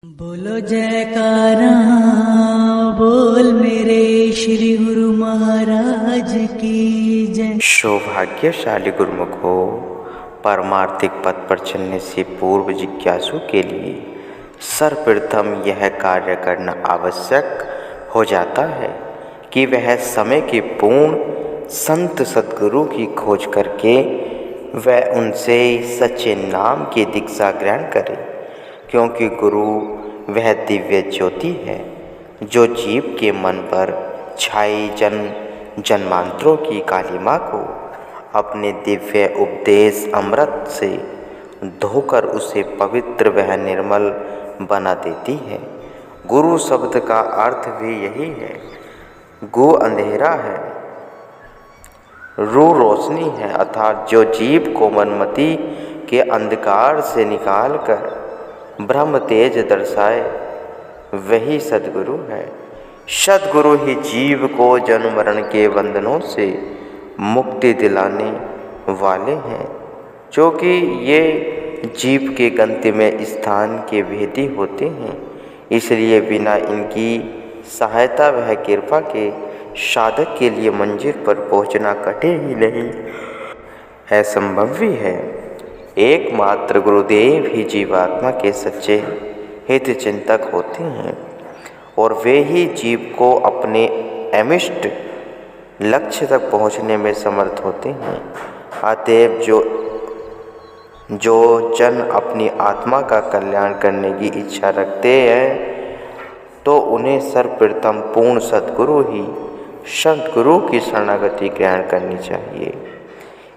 बोलो जयकारा बोल मेरे श्री गुरु महाराज की जय। सौभाग्यशाली गुरुमुख हो, परमार्थिक पथ पर चलने से पूर्व जिज्ञासु के लिए सर्वप्रथम यह कार्य करना आवश्यक हो जाता है कि वह समय के पूर्ण संत सद्गुरु की खोज करके वह उनसे सच्चे नाम की दीक्षा ग्रहण करे, क्योंकि गुरु वह दिव्य ज्योति है जो जीव के मन पर छाई जन्मांतरों की कालिमा को अपने दिव्य उपदेश अमृत से धोकर उसे पवित्र वह निर्मल बना देती है। गुरु शब्द का अर्थ भी यही है। गु अंधेरा है, रू रोशनी है, अर्थात जो जीव को मनमति के अंधकार से निकालकर ब्रह्म तेज दर्शाए वही सद्गुरु है। सद्गुरु ही जीव को जन्म मरण के बंधनों से मुक्ति दिलाने वाले हैं, क्योंकि ये जीव के गंतव्य स्थान के भेदी होते हैं। इसलिए बिना इनकी सहायता वह कृपा के साधक के लिए मंजिल पर पहुंचना कठिन ही नहीं, असंभव भी है। एकमात्र गुरुदेव ही जीवात्मा के सच्चे हित चिंतक होते हैं और वे ही जीव को अपने अमिष्ट लक्ष्य तक पहुंचने में समर्थ होते हैं। अतएव जो जन अपनी आत्मा का कल्याण करने की इच्छा रखते हैं तो उन्हें सर्वप्रथम पूर्ण सद्गुरु ही सद्गुरु की शरणागति ग्रहण करनी चाहिए।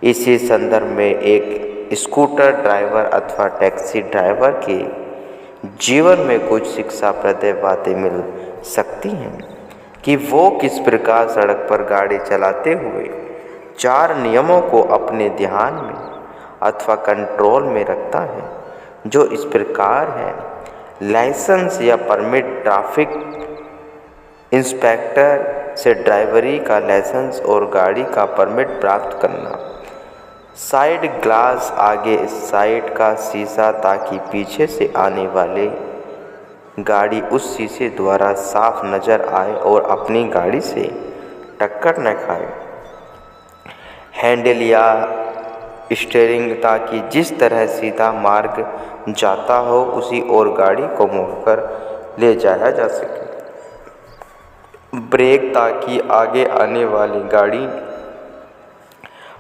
इसी संदर्भ में एक स्कूटर ड्राइवर अथवा टैक्सी ड्राइवर के जीवन में कुछ शिक्षाप्रद बातें मिल सकती हैं कि वो किस प्रकार सड़क पर गाड़ी चलाते हुए 4 नियमों को अपने ध्यान में अथवा कंट्रोल में रखता है, जो इस प्रकार है। लाइसेंस या परमिट, ट्रैफिक इंस्पेक्टर से ड्राइवरी का लाइसेंस और गाड़ी का परमिट प्राप्त करना, साइड ग्लास, आगे साइड का शीशा ताकि पीछे से आने वाले गाड़ी उस शीशे द्वारा साफ नज़र आए और अपनी गाड़ी से टक्कर न खाए। हैंडल या स्टीयरिंग ताकि जिस तरह सीधा मार्ग जाता हो उसी ओर गाड़ी को मोड़कर ले जाया जा सके। ब्रेक ताकि आगे आने वाली गाड़ी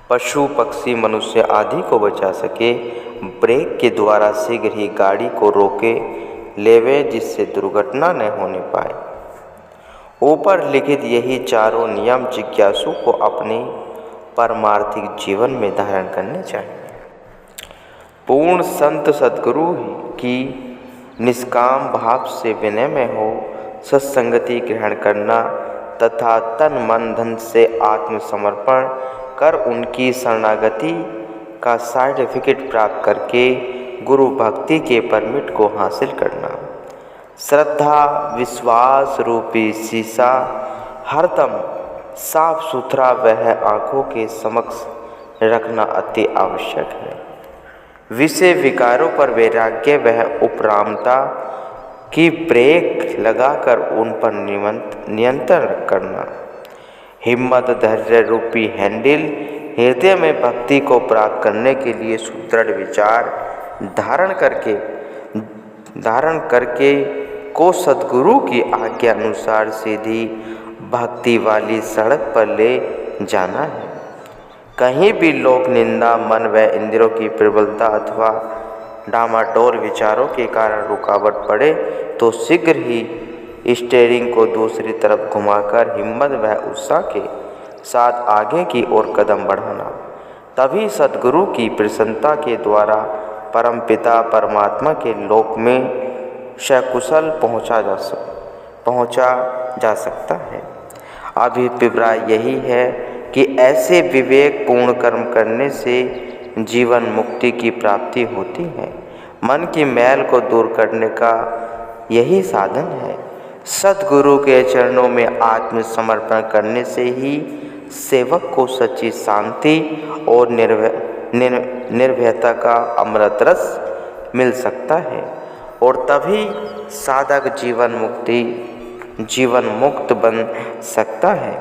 पशु पक्षी मनुष्य आदि को बचा सके। ब्रेक के द्वारा शीघ्र ही गाड़ी को रोके लेवे जिससे दुर्घटना न होने पाए। ऊपर लिखित यही चारों नियम जिज्ञासु को अपने परमार्थिक जीवन में धारण करने चाहिए। पूर्ण संत सद्गुरु की निष्काम भाव से विनय में हो सत्संगति ग्रहण करना तथा तन मन धन से आत्मसमर्पण कर उनकी शरणागति का सर्टिफिकेट प्राप्त करके गुरु भक्ति के परमिट को हासिल करना। श्रद्धा विश्वास रूपी शीशा हरदम साफ सुथरा वह आँखों के समक्ष रखना अति आवश्यक है। विषय विकारों पर वैराग्य वह उपरामता की ब्रेक लगाकर उन पर नियंत्रण करना। हिम्मत धैर्य रूपी हैंडल हृदय में भक्ति को प्राप्त करने के लिए सुदृढ़ विचार धारण करके को सद्गुरु की आज्ञा अनुसार सीधी भक्ति वाली सड़क पर ले जाना है। कहीं भी लोक निंदा, मन व इंद्रियों की प्रबलता अथवा डामाडोल विचारों के कारण रुकावट पड़े तो शीघ्र ही स्टीयरिंग को दूसरी तरफ घुमाकर हिम्मत व उत्साह के साथ आगे की ओर कदम बढ़ाना। तभी सद्गुरु की प्रसन्नता के द्वारा परमपिता परमात्मा के लोक में सकुशल पहुँचा जा सकता है। अभिप्राय यही है कि ऐसे विवेक पूर्ण कर्म करने से जीवन मुक्ति की प्राप्ति होती है। मन की मैल को दूर करने का यही साधन है। सद्गुरु के चरणों में आत्मसमर्पण करने से ही सेवक को सच्ची शांति और निर्भयता का अमृत रस मिल सकता है। और तभी साधक जीवन मुक्त बन सकता है।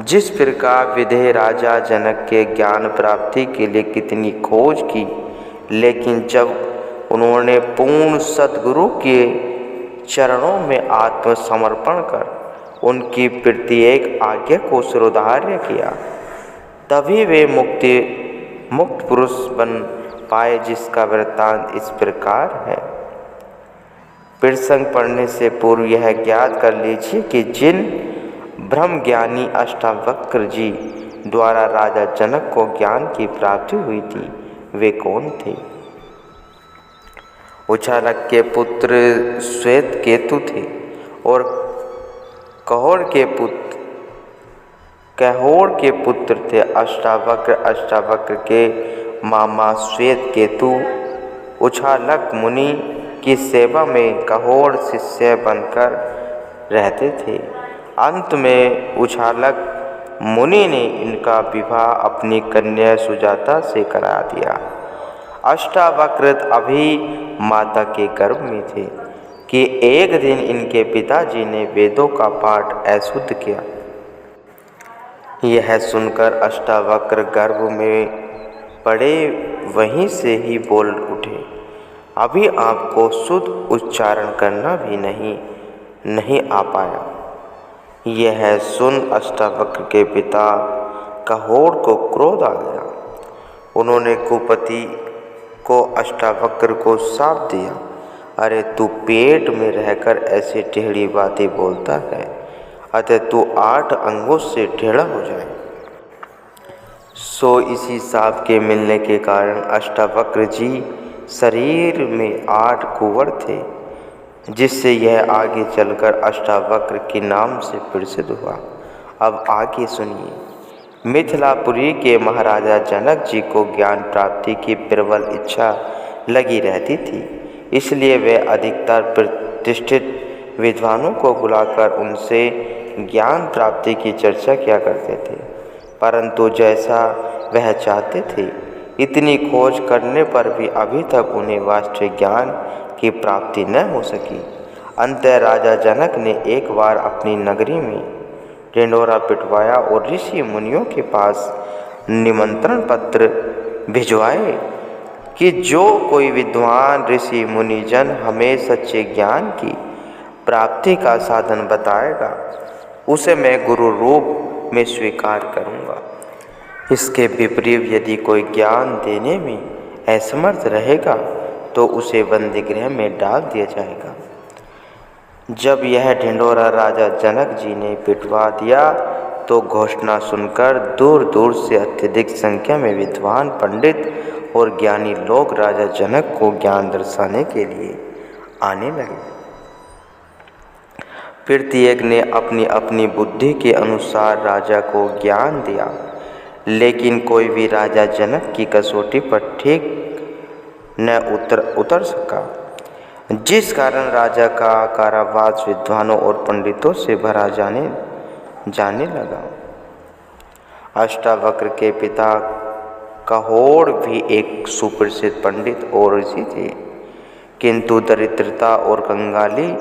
जिस प्रकार विदेह राजा जनक के ज्ञान प्राप्ति के लिए कितनी खोज की, लेकिन जब उन्होंने पूर्ण सद्गुरु के चरणों में आत्मसमर्पण कर उनकी प्रत्येक आज्ञा को सुधार्य किया, तभी वे मुक्त पुरुष बन पाए, जिसका वृत्तांत इस प्रकार है। प्रसंग पढ़ने से पूर्व यह ज्ञात कर लीजिए कि जिन ब्रह्मज्ञानी अष्टावक्र जी द्वारा राजा जनक को ज्ञान की प्राप्ति हुई थी, वे कौन थे। उछालक के पुत्र श्वेत केतु थे और कहोड़ के पुत्र थे अष्टावक्र के मामा श्वेत केतु उछालक मुनि की सेवा में कहोड़ शिष्य बनकर रहते थे। अंत में उछालक मुनि ने इनका विवाह अपनी कन्या सुजाता से करा दिया। अष्टावक्र अभी माता के गर्भ में थे कि एक दिन इनके पिताजी ने वेदों का पाठ अशुद्ध किया। यह सुनकर अष्टावक्र गर्भ में पड़े वहीं से ही बोल उठे, अभी आपको शुद्ध उच्चारण करना भी नहीं आ पाया। यह सुन अष्टावक्र के पिता कहोड़ को क्रोध आ गया। उन्होंने कुपति को अष्टावक्र को शाप दिया, अरे तू पेट में रहकर ऐसी टेढ़ी बातें बोलता है, अतः तू 8 अंगों से टेढ़ा हो जाए। सो इसी शाप के मिलने के कारण अष्टावक्र जी शरीर में 8 कुंवर थे, जिससे यह आगे चलकर अष्टावक्र के नाम से प्रसिद्ध हुआ। अब आगे सुनिए। मिथिलापुरी के महाराजा जनक जी को ज्ञान प्राप्ति की प्रबल इच्छा लगी रहती थी, इसलिए वे अधिकतर प्रतिष्ठित विद्वानों को बुलाकर उनसे ज्ञान प्राप्ति की चर्चा किया करते थे। परंतु जैसा वह चाहते थे, इतनी खोज करने पर भी अभी तक उन्हें वास्तविक ज्ञान की प्राप्ति न हो सकी। अंततः राजा जनक ने एक बार अपनी नगरी में ढिंढोरा पिटवाया और ऋषि मुनियों के पास निमंत्रण पत्र भिजवाए कि जो कोई विद्वान ऋषि मुनिजन हमें सच्चे ज्ञान की प्राप्ति का साधन बताएगा, उसे मैं गुरु रूप में स्वीकार करूँगा। इसके विपरीत यदि कोई ज्ञान देने में असमर्थ रहेगा तो उसे बंदीगृह में डाल दिया जाएगा। जब यह ढिंढोरा राजा जनक जी ने पिटवा दिया तो घोषणा सुनकर दूर दूर से अत्यधिक संख्या में विद्वान पंडित और ज्ञानी लोग राजा जनक को ज्ञान दर्शाने के लिए आने लगे। प्रत्येक ने अपनी अपनी बुद्धि के अनुसार राजा को ज्ञान दिया, लेकिन कोई भी राजा जनक की कसौटी पर ठीक न उतर सका, जिस कारण राजा का कारावास विद्वानों और पंडितों से भरा जाने लगा। अष्टावक्र के पिता कहोड़ भी एक सुप्रसिद्ध पंडित और ऋषि थे, किंतु दरिद्रता और कंगाली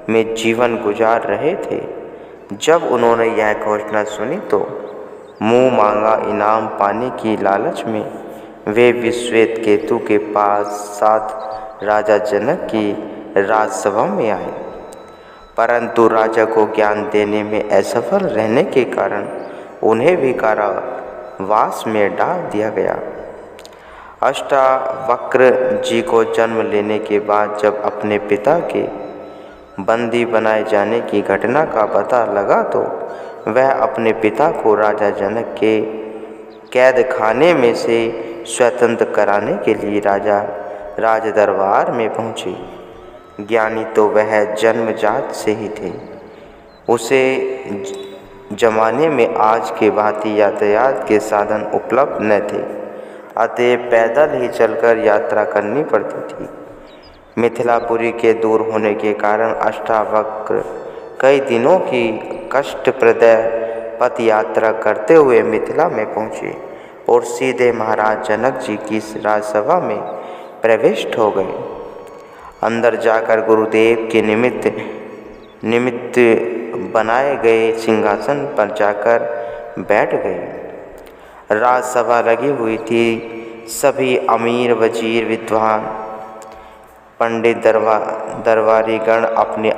में जीवन गुजार रहे थे। जब उन्होंने यह घोषणा सुनी तो मुंह मांगा इनाम पाने की लालच में वे श्वेत केतु के साथ राजा जनक की राजसभा में आए, परंतु राजा को ज्ञान देने में असफल रहने के कारण उन्हें भी कारावास में डाल दिया गया। अष्टावक्र जी को जन्म लेने के बाद जब अपने पिता के बंदी बनाए जाने की घटना का पता लगा तो वह अपने पिता को राजा जनक के कैद खाने में से स्वतंत्र कराने के लिए राज दरबार में पहुँचे। ज्ञानी तो वह जन्मजात से ही थे। उसे जमाने में आज के भांति यातायात के साधन उपलब्ध न थे, अतः पैदल ही चलकर यात्रा करनी पड़ती थी। मिथिलापुरी के दूर होने के कारण अष्टावक्र कई दिनों की कष्टप्रद पथ यात्रा करते हुए मिथिला में पहुँचे और सीधे महाराज जनक जी की राजसभा में प्रविष्ट हो गए। अंदर जाकर गुरुदेव के निमित्त बनाए गए सिंहासन पर जाकर बैठ गए। राजसभा लगी हुई थी। सभी अमीर, वजीर, विद्वान, पंडित, दरबारीगण अपने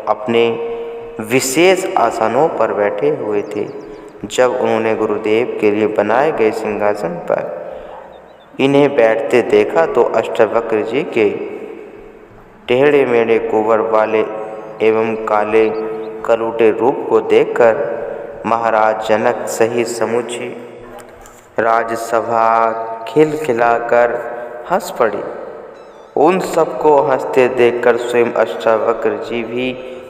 अपने विशेष आसनों पर बैठे हुए थे। जब उन्होंने गुरुदेव के लिए बनाए गए सिंहासन पर इन्हें बैठते देखा तो अष्टावक्र जी के टेढ़े मेढ़े कुंवर वाले एवं काले कलूटे रूप को देखकर महाराज जनक सहित समूची राजसभा खिलखिलाकर हंस पड़ी। उन सबको हंसते देखकर स्वयं अष्टावक्र जी भी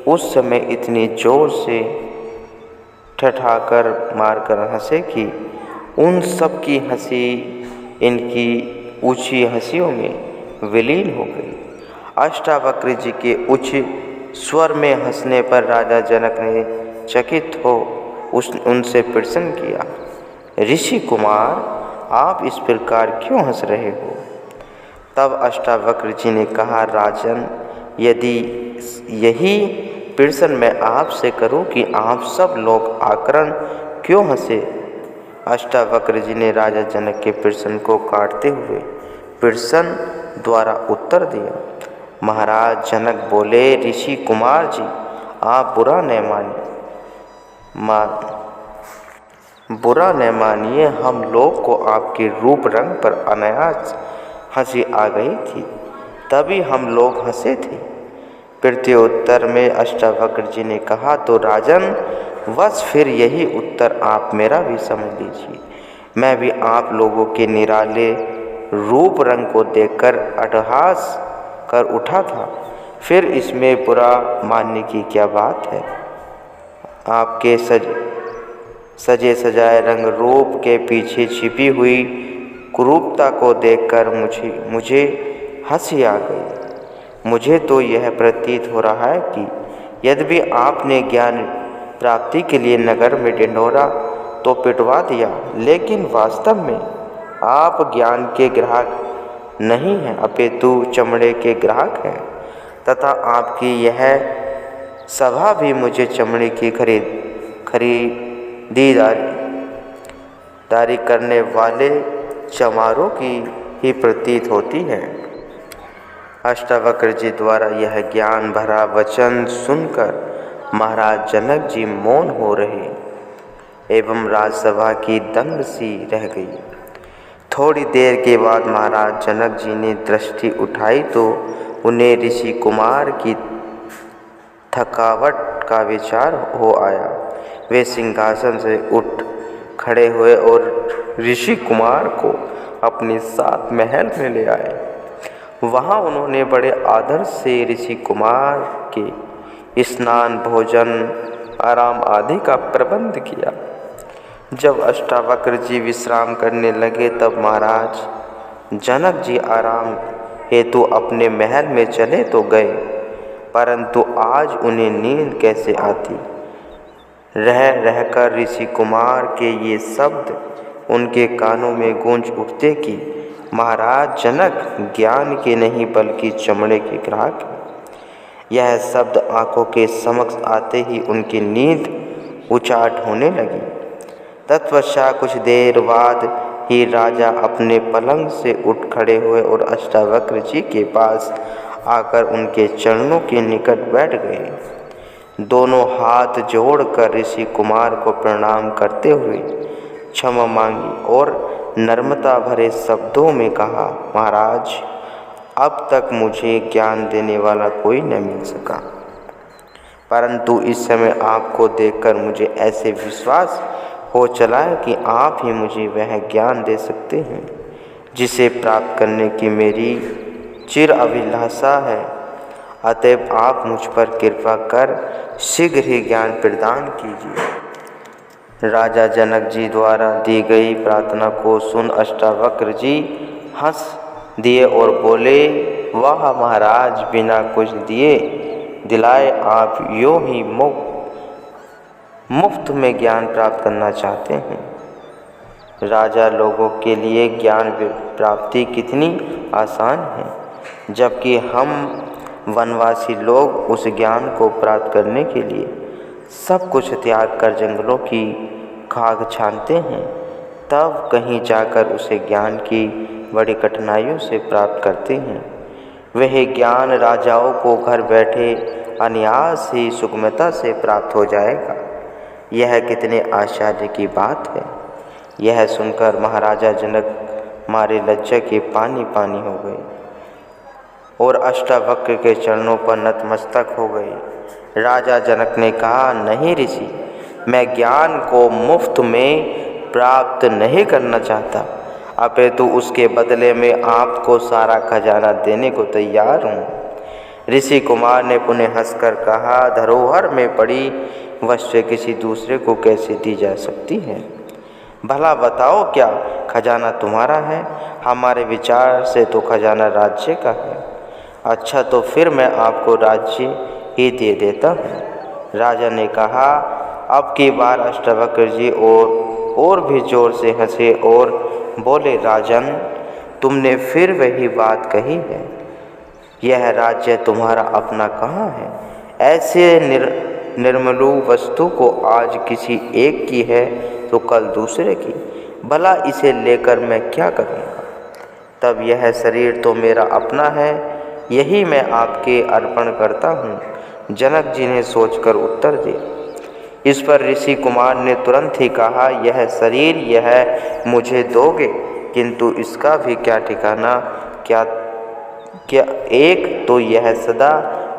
उस समय इतनी जोर से ठठाकर मारकर हंसे कि उन सब की हंसी इनकी ऊंची हंसियों में विलीन हो गई। अष्टावक्र जी के उच्च स्वर में हंसने पर राजा जनक ने चकित हो उनसे प्रश्न किया, ऋषि कुमार, आप इस प्रकार क्यों हंस रहे हो? तब अष्टावक्र जी ने कहा, राजन, यदि यही प्रश्न मैं आपसे करूं कि आप सब लोग आकरण क्यों हंसे? अष्टावक्र जी ने राजा जनक के प्रश्न को काटते हुए प्रश्न द्वारा उत्तर दिया। महाराज जनक बोले, ऋषि कुमार जी, आप बुरा न मानिए, हम लोग को आपके रूप रंग पर अनायास हंसी आ गई थी, तभी हम लोग हंसे थे। प्रत्युत्तर में अष्टावक्र जी ने कहा, तो राजन, बस फिर यही उत्तर आप मेरा भी समझ लीजिए। मैं भी आप लोगों के निराले रूप रंग को देखकर अट्टहास कर उठा था, फिर इसमें बुरा मानने की क्या बात है? आपके सजे सजाए रंग रूप के पीछे छिपी हुई कुरूपता को देखकर मुझे हंसी आ गई। मुझे तो यह प्रतीत हो रहा है कि यद्यपि आपने ज्ञान प्राप्ति के लिए नगर में ढिंढोरा तो पिटवा दिया, लेकिन वास्तव में आप ज्ञान के ग्राहक नहीं हैं, अपितु चमड़े के ग्राहक हैं, तथा आपकी यह सभा भी मुझे चमड़े की खरीदारी करने वाले चमारों की ही प्रतीत होती है। अष्टावक्र जी द्वारा यह ज्ञान भरा वचन सुनकर महाराज जनक जी मौन हो रहे एवं राजसभा की दंग सी रह गई। थोड़ी देर के बाद महाराज जनक जी ने दृष्टि उठाई तो उन्हें ऋषि कुमार की थकावट का विचार हो आया। वे सिंहासन से उठ खड़े हुए और ऋषि कुमार को अपने साथ महल में ले आए। वहाँ उन्होंने बड़े आदर से ऋषि कुमार के स्नान, भोजन, आराम आदि का प्रबंध किया। जब अष्टावक्र जी विश्राम करने लगे तब महाराज जनक जी आराम हेतु अपने महल में चले तो गए, परंतु आज उन्हें नींद कैसे आती। रहकर ऋषि कुमार के ये शब्द उनके कानों में गूंज उठते कि महाराज जनक ज्ञान के नहीं बल्कि चमड़े के ग्राहक हैं। यह शब्द आंखों के समक्ष आते ही उनकी नींद उचाट होने लगी। तत्पश्चात कुछ देर बाद ही राजा अपने पलंग से उठ खड़े हुए और अष्टावक्र जी के पास आकर उनके चरणों के निकट बैठ गए। दोनों हाथ जोड़कर ऋषि कुमार को प्रणाम करते हुए क्षमा मांगी और नम्रता भरे शब्दों में कहा, महाराज, अब तक मुझे ज्ञान देने वाला कोई न मिल सका, परंतु इस समय आपको देखकर मुझे ऐसे विश्वास हो चला है कि आप ही मुझे वह ज्ञान दे सकते हैं जिसे प्राप्त करने की मेरी चिर अभिलाषा है। अतएव आप मुझ पर कृपा कर शीघ्र ही ज्ञान प्रदान कीजिए। राजा जनक जी द्वारा दी गई प्रार्थना को सुन अष्टावक्र जी हंस दिए और बोले, वाह महाराज, बिना कुछ दिलाए आप यूँ ही मुफ्त में ज्ञान प्राप्त करना चाहते हैं। राजा लोगों के लिए ज्ञान प्राप्ति कितनी आसान है, जबकि हम वनवासी लोग उस ज्ञान को प्राप्त करने के लिए सब कुछ त्याग कर जंगलों की खाक छानते हैं, तब कहीं जाकर उसे ज्ञान की बड़ी कठिनाइयों से प्राप्त करते हैं। वह ज्ञान राजाओं को घर बैठे अनायास ही सुगमता से प्राप्त हो जाएगा। यह कितने आश्चर्य की बात है। यह सुनकर महाराजा जनक मारे लज्जा के पानी पानी हो गए और अष्टावक्र के चरणों पर नतमस्तक हो गए। राजा जनक ने कहा, नहीं ऋषि, मैं ज्ञान को मुफ्त में प्राप्त नहीं करना चाहता, अपितु उसके बदले में आपको सारा खजाना देने को तैयार हूँ। ऋषि कुमार ने पुनः हंसकर कहा, धरोहर में पड़ी वस्तु किसी दूसरे को कैसे दी जा सकती है? भला बताओ, क्या खजाना तुम्हारा है? हमारे विचार से तो खजाना राज्य का है। अच्छा, तो फिर मैं आपको राज्य ही दे देता हूँ। राजा ने कहा। अब की बार अष्टावक्र जी और भी जोर से हंसे और बोले, राजन, तुमने फिर वही बात कही है। यह राज्य तुम्हारा अपना कहाँ है? ऐसे निर्मलु वस्तु को आज किसी एक की है तो कल दूसरे की। भला इसे लेकर मैं क्या करूँगा? तब यह शरीर तो मेरा अपना है, यही मैं आपके अर्पण करता हूँ। जनक जी ने सोचकर उत्तर दिया। इस पर ऋषि कुमार ने तुरंत ही कहा, यह शरीर यह मुझे दोगे, किंतु इसका भी क्या ठिकाना? क्या एक तो यह सदा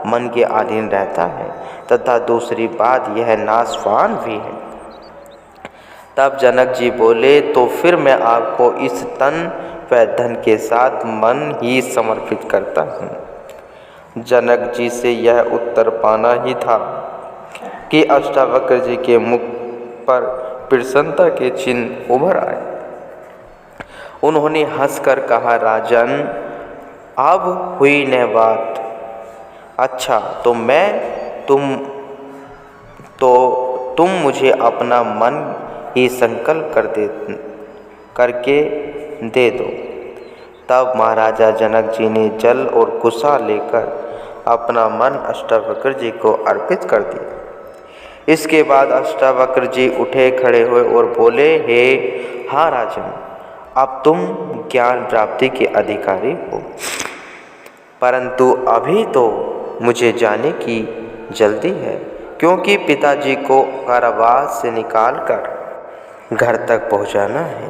मन के अधीन रहता है, तथा दूसरी बात यह नाशवान भी है। तब जनक जी बोले, तो फिर मैं आपको इस तन व धन के साथ मन ही समर्पित करता हूँ। जनक जी से यह उत्तर पाना ही था कि अष्टावक्र जी के मुख पर प्रसन्नता के चिन्ह उभर आए। उन्होंने हंसकर कहा, राजन, अब हुई न बात। अच्छा, तो तुम मुझे अपना मन ही संकल्प करके दे दो। तब महाराजा जनक जी ने जल और कुशा लेकर अपना मन अष्टावक्र जी को अर्पित कर दिया। इसके बाद अष्टावक्र जी उठे खड़े हुए और बोले, हे हाँ राजन, अब तुम ज्ञान प्राप्ति के अधिकारी हो, परंतु अभी तो मुझे जाने की जल्दी है, क्योंकि पिताजी को कारावास से निकालकर घर तक पहुंचाना है।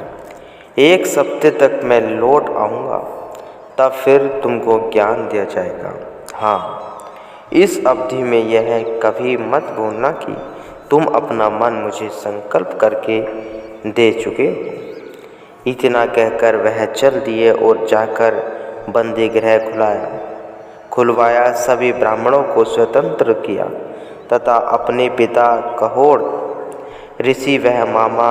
1 हफ्ते तक मैं लौट आऊँगा, तब फिर तुमको ज्ञान दिया जाएगा। हाँ, इस अवधि में यह कभी मत भूलना कि तुम अपना मन मुझे संकल्प करके दे चुके हो। इतना कहकर वह चल दिए और जाकर बंदी गृह खुलवाया, सभी ब्राह्मणों को स्वतंत्र किया तथा अपने पिता कहोड़ ऋषि वह मामा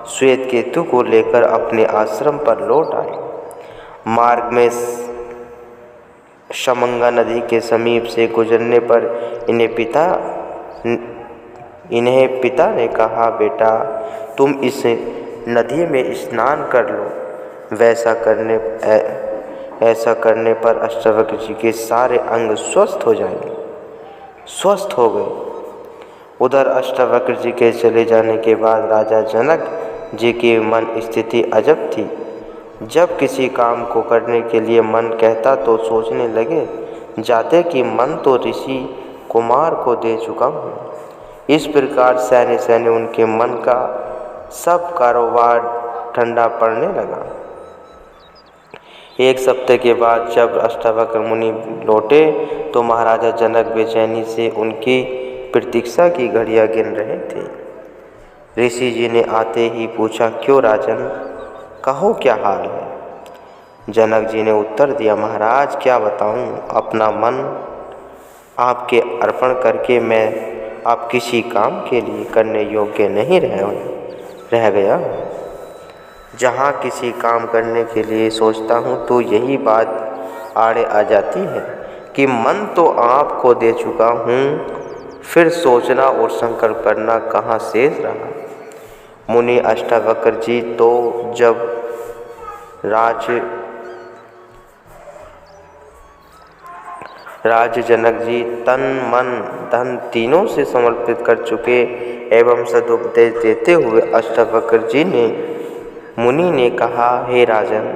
श्वेतकेतु को लेकर अपने आश्रम पर लौट आए। मार्ग में शमंगा नदी के समीप से गुजरने पर इन्हें पिता ने कहा, बेटा, तुम इस नदी में स्नान कर लो। ऐसा करने पर अष्टावक्र जी के सारे अंग स्वस्थ हो जाएंगे। स्वस्थ हो गए। उधर अष्टावक्र जी के चले जाने के बाद राजा जनक जी की मन स्थिति अजब थी। जब किसी काम को करने के लिए मन कहता तो सोचने लगे जाते कि मन तो ऋषि कुमार को दे चुका हूँ। इस प्रकार सैन्य उनके मन का सब कारोबार ठंडा पड़ने लगा। 1 हफ्ते के बाद जब अष्टावक्र मुनि लौटे तो महाराजा जनक बेचैनी से उनकी प्रतीक्षा की घड़ियां गिन रहे थे। ऋषि जी ने आते ही पूछा, क्यों राजन, कहो क्या हाल है? जनक जी ने उत्तर दिया, महाराज, क्या बताऊं, अपना मन आपके अर्पण करके मैं आप किसी काम के लिए करने योग्य नहीं रह गया। जहाँ किसी काम करने के लिए सोचता हूँ तो यही बात आड़े आ जाती है कि मन तो आपको दे चुका हूँ, फिर सोचना और संकल्प करना कहाँ शेष रहा। मुनि अष्टावक्र जी तो जब राज जनक जी तन मन धन तीनों से समर्पित कर चुके एवं सदुपदेश देते हुए अष्टावक्र जी ने मुनि ने कहा, हे राजन,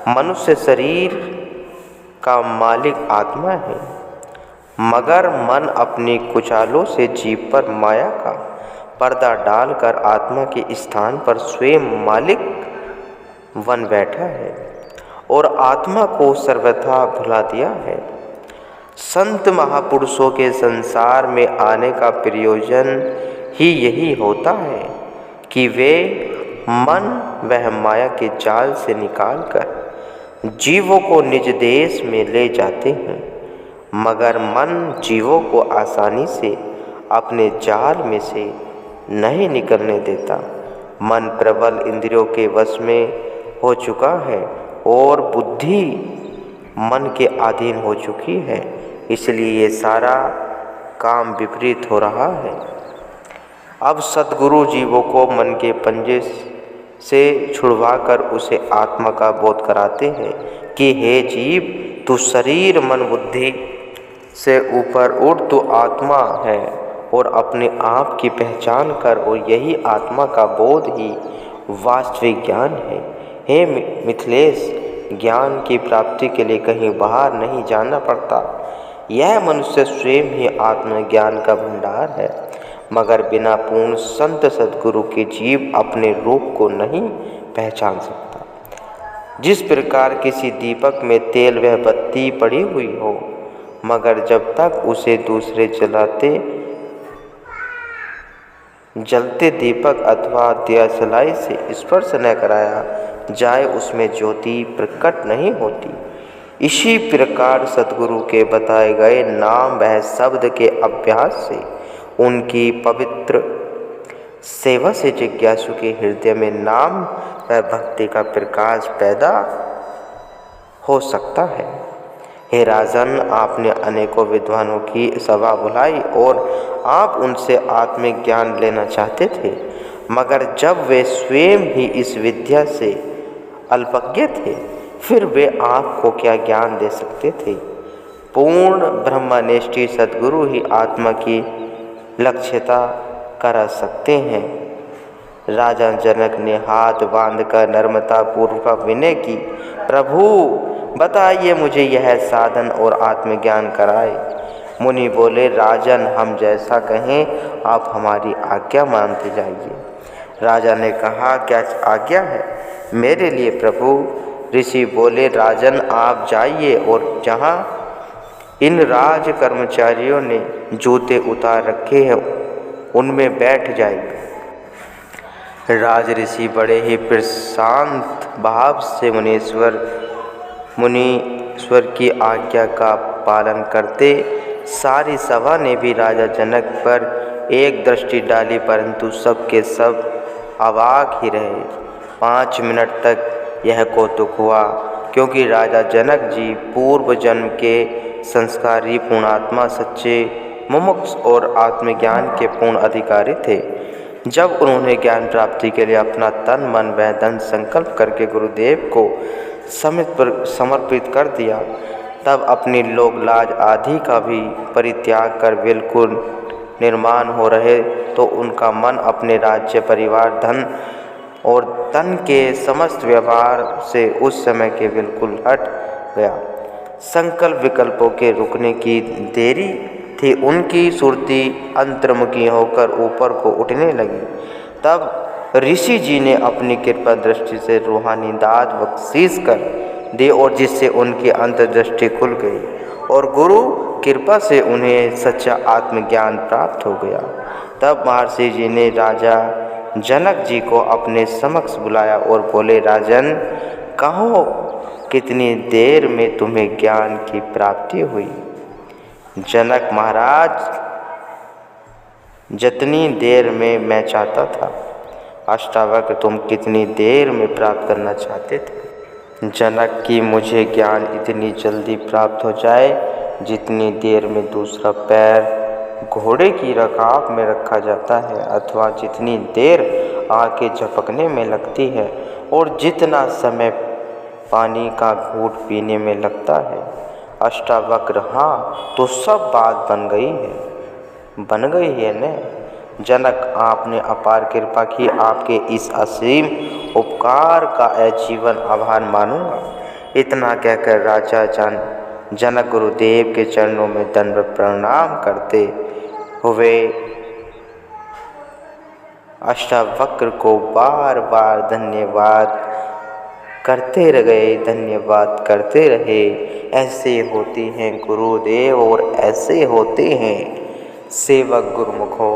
मनुष्य शरीर का मालिक आत्मा है, मगर मन अपनी कुचालों से जीव पर माया का पर्दा डालकर आत्मा के स्थान पर स्वयं मालिक बन बैठा है और आत्मा को सर्वथा भुला दिया है। संत महापुरुषों के संसार में आने का प्रयोजन ही यही होता है कि वे मन वह माया के जाल से निकालकर जीवों को निज देश में ले जाते हैं, मगर मन जीवों को आसानी से अपने जाल में से नहीं निकलने देता। मन प्रबल इंद्रियों के वश में हो चुका है और बुद्धि मन के अधीन हो चुकी है, इसलिए ये सारा काम विपरीत हो रहा है। अब सद्गुरु जीवों को मन के पंजे से छुड़वाकर उसे आत्मा का बोध कराते हैं कि हे जीव, तू शरीर मन बुद्धि से ऊपर उठ, तो आत्मा है और अपने आप की पहचान कर, और यही आत्मा का बोध ही वास्तविक ज्ञान है। हे मिथिलेश, ज्ञान की प्राप्ति के लिए कहीं बाहर नहीं जाना पड़ता। यह मनुष्य स्वयं ही आत्मज्ञान का भंडार है, मगर बिना पूर्ण संत सद्गुरु के जीव अपने रूप को नहीं पहचान सकता। जिस प्रकार किसी दीपक में तेल व बत्ती पड़ी हुई हो, मगर जब तक उसे दूसरे जलते दीपक अथवा दियासलाई से स्पर्श न कराया जाए, उसमें ज्योति प्रकट नहीं होती। इसी प्रकार सद्गुरु के बताए गए नाम वह शब्द के अभ्यास से, उनकी पवित्र सेवा से जिज्ञासु के हृदय में नाम व भक्ति का प्रकाश पैदा हो सकता है। हे राजन, आपने अनेकों विद्वानों की सभा बुलाई और आप उनसे आत्मिक ज्ञान लेना चाहते थे, मगर जब वे स्वयं ही इस विद्या से अल्पज्ञ थे, फिर वे आपको क्या ज्ञान दे सकते थे। पूर्ण ब्रह्मनिष्ठ सद्गुरु ही आत्मा की लक्ष्यता करा सकते हैं। राजा जनक ने हाथ बांधकर नम्रता पूर्वक विनय की, प्रभु बताइए मुझे यह साधन और आत्मज्ञान कराए। मुनि बोले, राजन, हम जैसा कहें आप हमारी आज्ञा मानते जाइए। राजा ने कहा, क्या आज्ञा है मेरे लिए प्रभु? ऋषि बोले, राजन, आप जाइए और जहाँ इन राज कर्मचारियों ने जूते उतार रखे हैं उनमें बैठ जाइए। राज ऋषि बड़े ही प्रशांत भाव से मुनीश्वर की आज्ञा का पालन करते। सारी सभा ने भी राजा जनक पर एक दृष्टि डाली, परंतु सब के सब अवाक ही रहे। 5 मिनट तक यह कौतुक हुआ, क्योंकि राजा जनक जी पूर्व जन्म के संस्कारी पूर्णात्मा, सच्चे मुमुक्ष और आत्मज्ञान के पूर्ण अधिकारी थे। जब उन्होंने ज्ञान प्राप्ति के लिए अपना तन मन व धन संकल्प करके गुरुदेव को समर्पित कर दिया, तब अपनी लोक लाज आदि का भी परित्याग कर बिल्कुल निर्माण हो रहे, तो उनका मन अपने राज्य, परिवार, धन और तन के समस्त व्यवहार से उस समय के बिल्कुल हट गया। संकल्प विकल्पों के रुकने की देरी थी, उनकी सुरती अंतर्मुखी होकर ऊपर को उठने लगी। तब ऋषि जी ने अपनी कृपा दृष्टि से रूहानी दाद बख्शीश कर दी, और जिससे उनकी अंतर्दृष्टि खुल गई और गुरु कृपा से उन्हें सच्चा आत्मज्ञान प्राप्त हो गया। तब महर्षि जी ने राजा जनक जी को अपने समक्ष बुलाया और बोले, राजन, कहो कितनी देर में तुम्हें ज्ञान की प्राप्ति हुई? जनक महाराज, जितनी देर में मैं चाहता था। अष्टावक्र, तुम कितनी देर में प्राप्त करना चाहते थे? जनक की, मुझे ज्ञान इतनी जल्दी प्राप्त हो जाए जितनी देर में दूसरा पैर घोड़े की रकाब में रखा जाता है, अथवा जितनी देर आंखें झपकने में लगती है और जितना समय पानी का घूंट पीने में लगता है, अष्टावक्र, हाँ तो सब बात बन गई है न। जनक, आपने अपार कृपा की, आपके इस असीम उपकार का आजीवन आभार मानूंगा। इतना कहकर राजा जनक गुरुदेव के चरणों में दंडवत प्रणाम करते हुए अष्टावक्र को बार बार धन्यवाद करते रहे। ऐसे होते हैं गुरुदेव और ऐसे होते हैं सेवक गुरुमुखो।